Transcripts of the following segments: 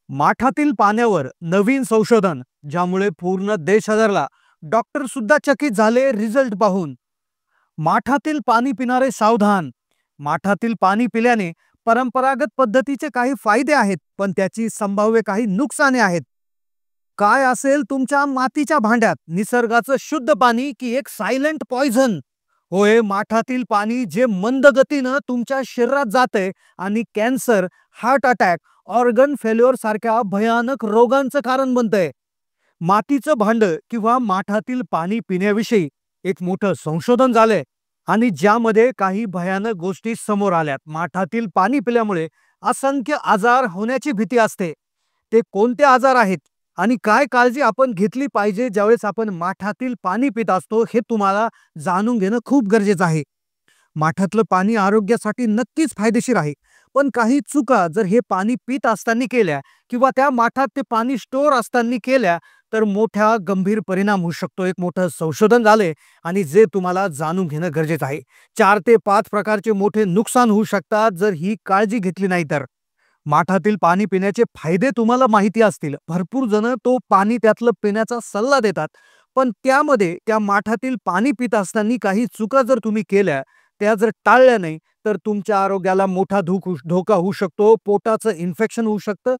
माठातील पाण्यावर नवीन संशोधन, ज्यामुळे पूर्ण देश हादरला. डॉक्टर सुद्धा चकित झाले रिझल्ट पाहून. माठातील पाणी पिणारे सावधान. माठातील पाणी पिल्याने परंपरागत पद्धतीचे काही फायदे आहेत, पण त्याची संभाव्य काही नुकसाने आहेत. काय असेल तुमच्या मातीच्या भांड्यात? निसर्गाचं शुद्ध पाणी की एक सायलेंट पॉइझन? होय, माठातील पाणी जे मंद गतीनं तुमच्या शरीरात जाते आणि cancer, heart attack, organ failure सारख्या भयानक रोगांचं कारण बनतंय. मातीचं भांड किंवा माठातील पाणी पिण्याविषयी एक मोठं संशोधन झालंय आणि ज्यामध्ये काही भयानक गोष्टी समोर आल्यात. माठातील पाणी पिल्यामुळे असंख्य आजार होण्याची भीती असते. ते कोणते आजार आहेत आणि काय काळजी आपण घेतली पाहिजे ज्यावेळेस आपण माठातील पाणी पित असतो, हे तुम्हाला जाणून घेणं खूप गरजेचं आहे. माठातलं पाणी आरोग्यासाठी नक्कीच फायदेशीर आहे, पण काही चुका जर हे पाणी पित असताना केल्या किंवा त्या माठात ते पाणी स्टोअर असताना केल्या तर मोठ्या गंभीर परिणाम होऊ शकतो. एक मोठं संशोधन झाले आणि जे तुम्हाला जाणून घेणं गरजेचं आहे. 4 ते 5 प्रकारचे मोठे नुकसान होऊ शकतात जर ही काळजी घेतली नाही तर. माठातील पाणी पिण्याचे फायदे तुम्हाला माहिती असतील. भरपूर जण तो पाणी त्यातलं पिण्याचा सल्ला देतात, पण त्यामध्ये त्या माठातील पाणी पित असताना काही चुका जर तुम्ही केल्या, त्या जर टाळल्या नाही तर तुमच्या आरोग्याला मोठा धोका होऊ शकतो. पोटाचं इन्फेक्शन होऊ शकतं,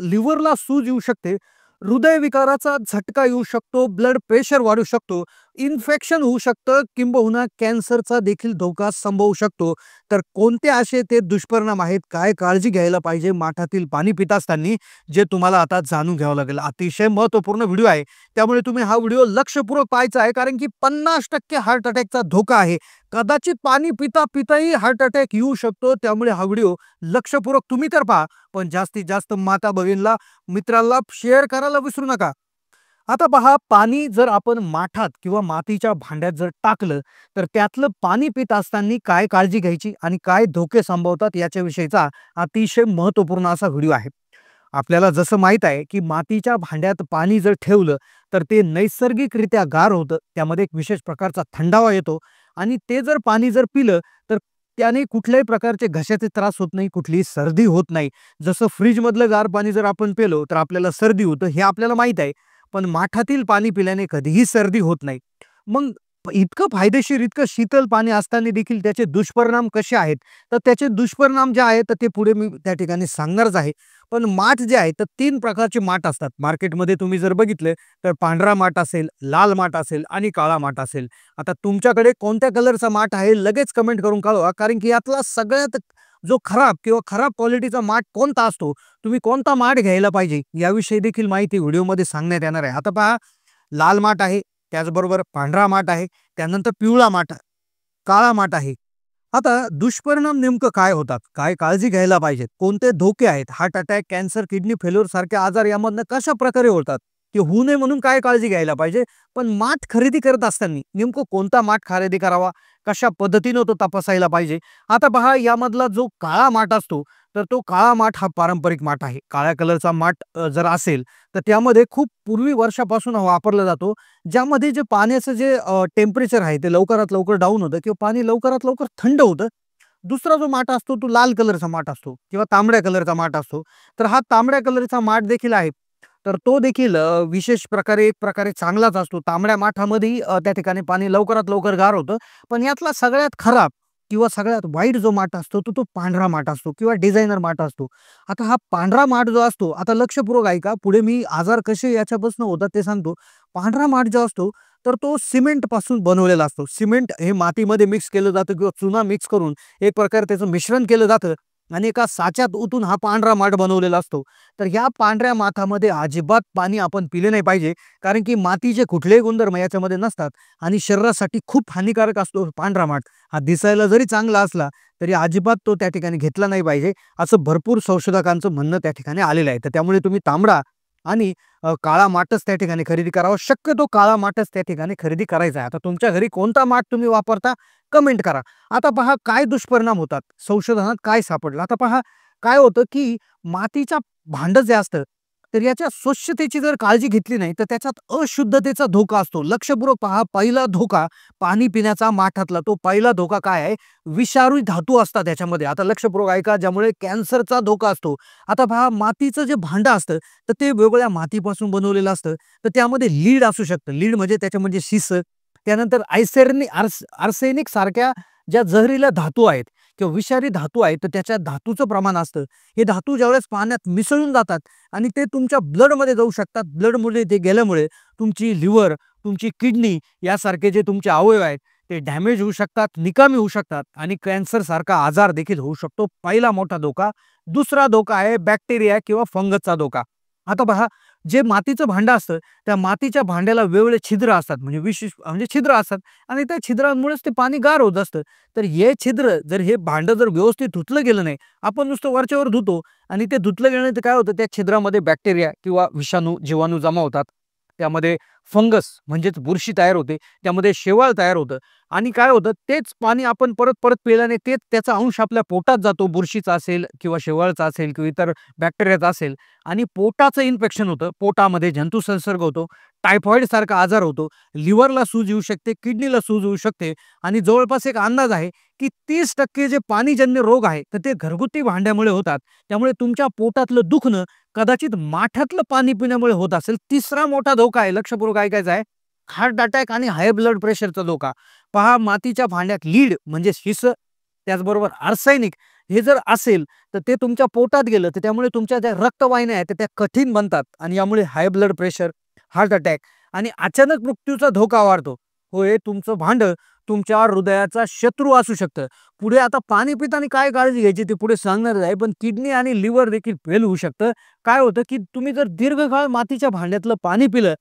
लिव्हरला सूज येऊ शकते, हृदयविकाराचा झटका येऊ शकतो, ब्लड प्रेशर वाढू शकतो, इन्फेक्शन होऊ शकतं, किंबहुना कॅन्सरचा देखील धोका संभवू शकतो. तर कोणते असे ते दुष्परिणाम आहेत, काय काळजी घ्यायला पाहिजे माठातील पाणी पित असताना, जे तुम्हाला आता जाणून घ्यावं लागेल. अतिशय महत्त्वपूर्ण व्हिडिओ आहे, त्यामुळे तुम्ही हा व्हिडिओ लक्षपूर्वक पाहायचा आहे, कारण की 50% हार्ट अटॅकचा धोका आहे. कदाचित पाणी पिता पिताही हार्ट अटॅक येऊ शकतो. त्यामुळे हा व्हिडिओ लक्षपूर्वक तुम्ही तर पहा, पण जास्तीत जास्त माता भगिनींना, मित्रांना शेअर करायला विसरू नका. आता पहा, पाणी जर आपण माठात किंवा मातीच्या भांड्यात जर टाकलं तर त्यातलं पाणी पित असताना काय काळजी घ्यायची आणि काय धोके संभवतात याच्याविषयीचा अतिशय महत्त्वपूर्ण असा व्हिडिओ आहे. आपल्याला जसं माहित आहे की मातीच्या भांड्यात पाणी जर ठेवलं तर ते नैसर्गिकरित्या गार होतं, त्यामध्ये एक विशेष प्रकारचा थंडावा येतो आणि ते जर पाणी जर पिलं तर त्याने कुठल्याही प्रकारचे घशाचे त्रास होत नाही, कुठलीही सर्दी होत नाही. जसं फ्रीजमधलं गार पाणी जर आपण पिलो तर आपल्याला सर्दी होतं, हे आपल्याला माहित आहे. पण माठातील पाणी पिल्याने कधीही सर्दी होत नाही. मग इतकं फायदेशीर, इतकं शीतल पाणी असताना देखील त्याचे दुष्परिणाम कसे आहेत? तर त्याचे दुष्परिणाम जे आहेत तर ते पुढे मी त्या ठिकाणी सांगणारच आहे. पण माठ जे आहे तर 3 प्रकारचे माठ असतात. मार्केटमध्ये तुम्ही जर बघितले तर पांढरा माठ असेल, लाल माठ असेल आणि काळा माठ असेल. आता तुमच्याकडे कोणत्या कलरचा माठ आहे लगेच कमेंट करून कळवा, कारण की यातला सगळ्यात जो खराब किंवा खराब क्वालिटीचा माठ कोणता असतो, तुम्ही कोणता माठ घ्यायला पाहिजे याविषयी देखील माहिती व्हिडिओमध्ये सांगण्यात येणार आहे. आता पहा, लाल माठ आहे, त्याचबरोबर पांढरा माठ आहे, त्यानंतर पिवळा माठ, काळा माठ आहे. आता दुष्परिणाम नेमकं काय होतात, काय काळजी घ्यायला पाहिजेत, कोणते धोके आहेत, heart attack, cancer, kidney failure सारखे आजार यामधनं कशा प्रकारे होतात, ते होऊ नये म्हणून काय काळजी घ्यायला पाहिजे. पण माठ खरेदी करत असताना नेमकं कोणता माठ खरेदी करावा, कशा पद्धतीनं तो तपासायला पाहिजे. आता पहा, यामधला जो काळा माठ असतो तर तो काळा माठ हा पारंपरिक माठ आहे. काळ्या कलरचा माठ जर असेल तर त्यामध्ये खूप पूर्वी वर्षापासून हा वापरला जातो, ज्यामध्ये जे पाण्याचं जे टेम्परेचर आहे ते लवकरात लवकर डाऊन होतं किंवा पाणी लवकरात लवकर थंड होतं. दुसरा जो माठ असतो तो लाल कलरचा माठ असतो किंवा तांबड्या कलरचा माठ असतो. तर हा तांबड्या कलरचा माठ देखील आहे. तर तो देखील विशेष प्रकारे एक प्रकारे चांगलाच असतो. तांबड्या माठामध्येही त्या ठिकाणी पाणी लवकरात लवकर गार होतं. पण यातला सगळ्यात खराब किंवा सगळ्यात वाईट जो माठ असतो तो पांढरा माठ असतो किंवा डिझायनर माठ असतो. आता हा पांढरा माठ जो असतो, आता लक्षपूर्वक ऐका, पुढे मी आजार कसे याच्यापासून होतात ते सांगतो. पांढरा माठ जो असतो तर तो सिमेंट पासून बनवलेला असतो. सिमेंट हे मातीमध्ये मिक्स केलं जातं किंवा चुना मिक्स करून एक प्रकारे त्याचं मिश्रण केलं जातं आणि एका साच्यात ओतून हा पांढरा माठ बनवलेला असतो. तर ह्या पांढऱ्या माठामध्ये अजिबात पाणी आपण पिले नाही पाहिजे, कारण की मातीचे कुठलेही गुणधर्म याच्यामध्ये नसतात आणि शरीरासाठी खूप हानिकारक असतो पांढरा माठ. हा दिसायला जरी चांगला असला तरी अजिबात तो त्या ठिकाणी घेतला नाही पाहिजे, असं भरपूर संशोधकांचं म्हणणं त्या ठिकाणी आलेलं आहे. तर त्यामुळे तुम्ही तांबडा आणि काळा माठच त्या ठिकाणी खरेदी करावा. शक्यतो काळा माठच त्या ठिकाणी खरेदी करायचा आहे. आता तुमच्या घरी कोणता माठ तुम्ही वापरता कमेंट करा. आता पहा, काय दुष्परिणाम होतात, संशोधनात काय सापडलं. आता पहा, काय होतं की मातीचा भांड जे असतं तर याच्या स्वच्छतेची जर काळजी घेतली नाही तर त्याच्यात अशुद्धतेचा धोका असतो. लक्षपूर्वक पहा, पहिला धोका पाणी पिण्याचा माठातला तो पहिला धोका काय आहे? विषारी धातू असतात त्याच्यामध्ये. आता लक्षपूर्वक ऐका, ज्यामुळे कॅन्सरचा धोका असतो. आता पहा, मातीचं जे भांडं असतं तर ते वेगवेगळ्या मातीपासून बनवलेलं असतं. तर त्यामध्ये लीड असू शकतं. लीड म्हणजे त्याच्यामध्ये शिस, त्यानंतर आर्सेनिक सारख्या ज्या जहरील्या धातू आहेत किंवा विषारी धातू आहेत, तर त्याच्या धातूचं प्रमाण असतं. हे धातू ज्यावेळेस पाण्यात मिसळून जातात आणि ते तुमच्या ब्लडमध्ये जाऊ शकतात. ब्लडमध्ये ते गेल्यामुळे तुमची लिव्हर, तुमची किडनी यासारखे जे तुमचे अवयव आहेत ते डॅमेज होऊ शकतात, निकामी होऊ शकतात आणि कॅन्सर सारखा आजार देखील होऊ शकतो. पहिला मोठा धोका. दुसरा धोका आहे बॅक्टेरिया किंवा फंगसचा धोका. आता पहा, जे मातीचं भांडं असतं त्या मातीच्या भांड्याला वेगवेगळे छिद्र असतात, म्हणजे विशेष म्हणजे छिद्र असतात आणि त्या छिद्रांमुळेच ते पाणी गार होत असतं. तर हे छिद्र जर हे भांडं जर व्यवस्थित धुतलं गेलं नाही, आपण नुसतं वरच्यावर धुतो आणि ते धुतलं गेलं नाही तर काय होतं, त्या छिद्रामध्ये बॅक्टेरिया किंवा विषाणू, जीवाणू जमा होतात. त्यामध्ये फंगस म्हणजेच बुरशी तयार होते, त्यामध्ये शेवाळ तयार होतं आणि काय होतं, तेच पाणी आपण परत परत पिल्याने तेच त्याचा अंश आपल्या पोटात जातो. बुरशीचा असेल किंवा शेवाळचा असेल किंवा इतर बॅक्टेरियाचा असेल आणि पोटाचं इन्फेक्शन होतं. पोटामध्ये जंतू संसर्ग होतो, टायफॉइड सारखा आजार होतो, लिव्हरला सूज येऊ शकते, किडनीला सूज होऊ शकते आणि जवळपास एक अंदाज आहे की 30% जे पाणीजन्य रोग आहे तर ते घरगुती भांड्यामुळे होतात. त्यामुळे तुमच्या पोटातलं दुखणं कदाचित माठातलं पाणी पिण्यामुळे होत असेल. तिसरा मोठा धोका आहे, लक्षपूर्वक ऐकायचा आहे, हार्ट अटॅक आणि हाय ब्लड प्रेशरचा धोका. पहा, मातीच्या भांड्यात लीड म्हणजे शिस, त्याचबरोबर आर्सेनिक हे जर असेल तर ते तुमच्या पोटात गेलं तर त्यामुळे तुमच्या ज्या रक्तवाहिन्या आहेत त्या कठीण बनतात आणि यामुळे high blood pressure, heart attack आणि अचानक मृत्यूचा धोका वाढतो. होय, तुमचं भांडं तुमच्या हृदयाचा शत्रू असू शकतं. पुढे आता पाणी पिताना काय काळजी घ्यायची ते पुढे सांगणार आहे, पण किडनी आणि लिव्हर देखील फेल होऊ शकतं. काय होतं की तुम्ही जर दीर्घकाळ मातीच्या भांड्यातलं पाणी पिलं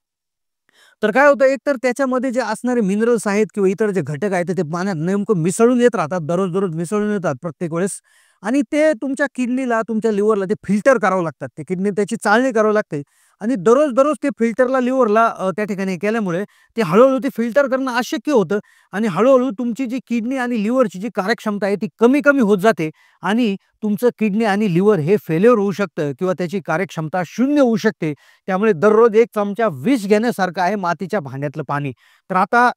तर काय होतं, एकतर त्याच्यामध्ये जे असणारे मिनरल्स आहेत किंवा इतर जे घटक आहेत ते पाण्यात नेमकं मिसळून येत राहतात, दररोज दररोज मिसळून येतात प्रत्येक वेळेस आणि ते तुमच्या किडनीला, तुमच्या लिव्हरला ते फिल्टर करावं लागतात. ते किडनी त्याची चाळणी करावी लागते आणि दररोज दररोज ते फिल्टरला, लिव्हरला त्या ठिकाणी केल्यामुळे ते हळूहळू ते फिल्टर करणं अशक्य होतं आणि हळूहळू तुमची जी किडनी आणि लिव्हरची जी कार्यक्षमता आहे ती कमी कमी होत जाते आणि तुमचं किडनी आणि लिव्हर हे फेल्युअर होऊ शकतं किंवा त्याची कार्यक्षमता शून्य होऊ शकते. त्यामुळे दररोज एक चमचा विष घेण्यासारखं आहे मातीच्या भांड्यातलं पाणी. तर आता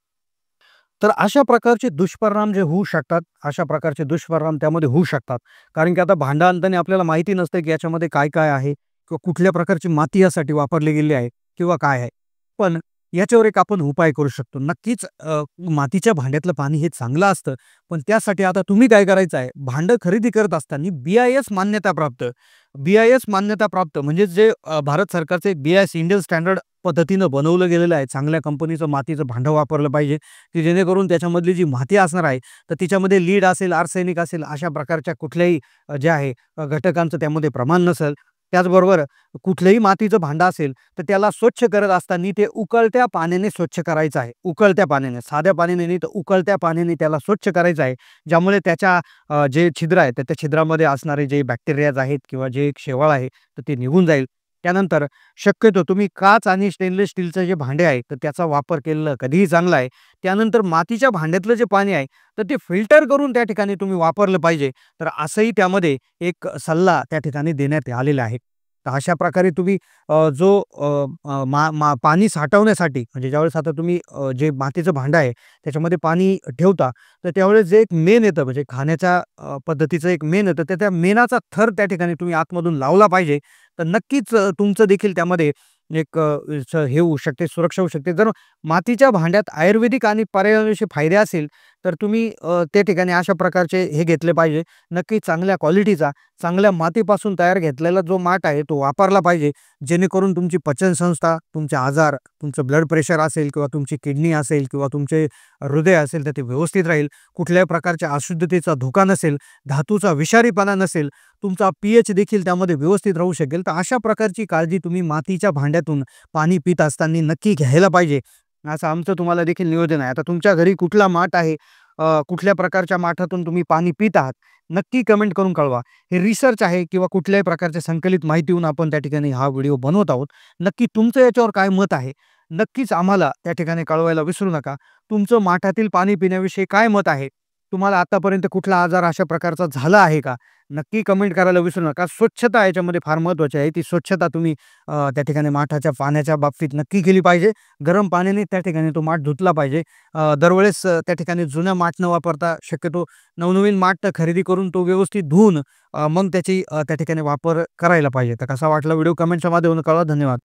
अशा प्रकारचे दुष्परिणाम जे होऊ शकतात, अशा प्रकारचे दुष्परिणाम त्यामध्ये होऊ शकतात. कारण की आता भांडं आणताना आपल्याला माहिती नसतं की याच्यामध्ये काय-काय आहे किंवा कुठल्या प्रकारची माती यासाठी वापरली गेली आहे किंवा काय आहे. पण याच्यावर एक आपण उपाय करू शकतो. नक्कीच मातीच्या भांड्यातलं पाणी हे चांगलं असतं. पण त्यासाठी आता तुम्ही काय करायचं आहे, भांडं खरेदी करत असताना BIS मान्यताप्राप्त म्हणजे जे भारत सरकारचे BIS इंडियन स्टँडर्ड पद्धतीनं बनवलं गेलेलं आहे. चांगल्या कंपनीचं मातीचं भांडं वापरलं पाहिजे, की जेणेकरून त्याच्यामधली जी माती असणार आहे, तर तिच्यामध्ये लीड असेल, आर्सेनिक असेल, अशा प्रकारच्या कुठल्याही जे आहे घटकांचं त्यामध्ये प्रमाण नसेल. त्याचबरोबर कुठलंही मातीचं भांडं असेल, तर त्याला स्वच्छ करत असताना ते उकळत्या पाण्याने स्वच्छ करायचं आहे. उकळत्या पाण्याने, साध्या पाण्याने नाही, तर उकळत्या पाण्याने त्याला स्वच्छ करायचं आहे. ज्यामुळे त्याच्या जे छिद्र आहेत, तर त्या छिद्रामध्ये असणारे जे बॅक्टेरियाज आहेत किंवा जे एक शेवाळ आहे, तर ते निघून जाईल. त्यानंतर शक्यतो तुम्ही काच आणि स्टेनलेस स्टीलचे जे भांडे आहे तर त्याचा वापर केलेलं कधीही चांगला आहे. त्यानंतर मातीच्या भांड्यातलं जे पाणी आहे तर ते फिल्टर करून त्या ठिकाणी तुम्ही वापरलं पाहिजे. तर असंही त्यामध्ये एक सल्ला त्या ठिकाणी देण्यात आलेला आहे. तर अशा प्रकारे तुम्ही जो पाणी साठवण्यासाठी म्हणजे ज्यावेळेस आता तुम्ही जे मातीचं भांडं आहे त्याच्यामध्ये पाणी ठेवता, तर त्यावेळेस जे एक मेन येतं म्हणजे खाण्याच्या पद्धतीचं एक मेन येतं, तर त्या मेणाचा थर त्या ठिकाणी तुम्ही आतमधून लावला पाहिजे. तर नक्कीच तुमचं देखील त्यामध्ये एक हे होऊ शकते, सुरक्षा होऊ शकते. जर मातीच्या भांड्यात आयुर्वेदिक आणि पर्यावरणाचे फायदे असेल, तर तुम्ही त्या ठिकाणी अशा प्रकारचे हे घेतले पाहिजे. नक्की चांगल्या क्वालिटीचा, चांगल्या मातीपासून तयार घेतलेला जो माठ आहे तो वापरला पाहिजे. जेणेकरून तुमची पचनसंस्था, तुमचे आजार, तुमचं ब्लड प्रेशर असेल किंवा तुमची किडनी असेल किंवा तुमचे हृदय असेल, तर ते व्यवस्थित राहील. कुठल्याही प्रकारच्या अशुद्धतेचा धोका नसेल, धातूचा विषारीपणा नसेल, तुमचा पीएच देखील त्यामध्ये व्यवस्थित राहू शकेल. तर अशा प्रकारची काळजी तुम्ही मातीच्या भांड्यातून पाणी पित असताना नक्की घ्यायला पाहिजे. असं आमचं तुम्हाला देखील निवेदन आहे. आता तुमच्या घरी कुठला माठ आहे, कुठल्या प्रकारच्या माठातून तुम्ही पाणी पित आहात, नक्की कमेंट करून कळवा. हे रिसर्च आहे किंवा कुठल्याही प्रकारच्या संकलित माहितीहून आपण त्या ठिकाणी हा व्हिडिओ बनवत आहोत. नक्की तुमचं याच्यावर काय मत आहे, नक्कीच आम्हाला त्या ठिकाणी कळवायला विसरू नका. तुमचं माठातील पाणी पिण्याविषयी काय मत आहे? तुम्हाला आतापर्यंत कुठला आजार अशा प्रकारचा झाला आहे का? नक्की कमेंट करायला विसरू नका. स्वच्छता याच्यामध्ये फार महत्त्वाची आहे. ती स्वच्छता तुम्ही त्या ठिकाणी माठाच्या पाण्याच्या बाबतीत नक्की केली पाहिजे. गरम पाण्याने त्या ठिकाणी तो माठ धुतला पाहिजे. दरवेळेस त्या ठिकाणी जुना माठ न वापरता शक्यतो नवनवीन माठ खरेदी करून तो व्यवस्थित धुवून मग त्याची त्या ठिकाणी वापर करायला पाहिजे. तर कसा वाटला व्हिडिओ कमेंटच्या माध्यमातून कळवा. धन्यवाद.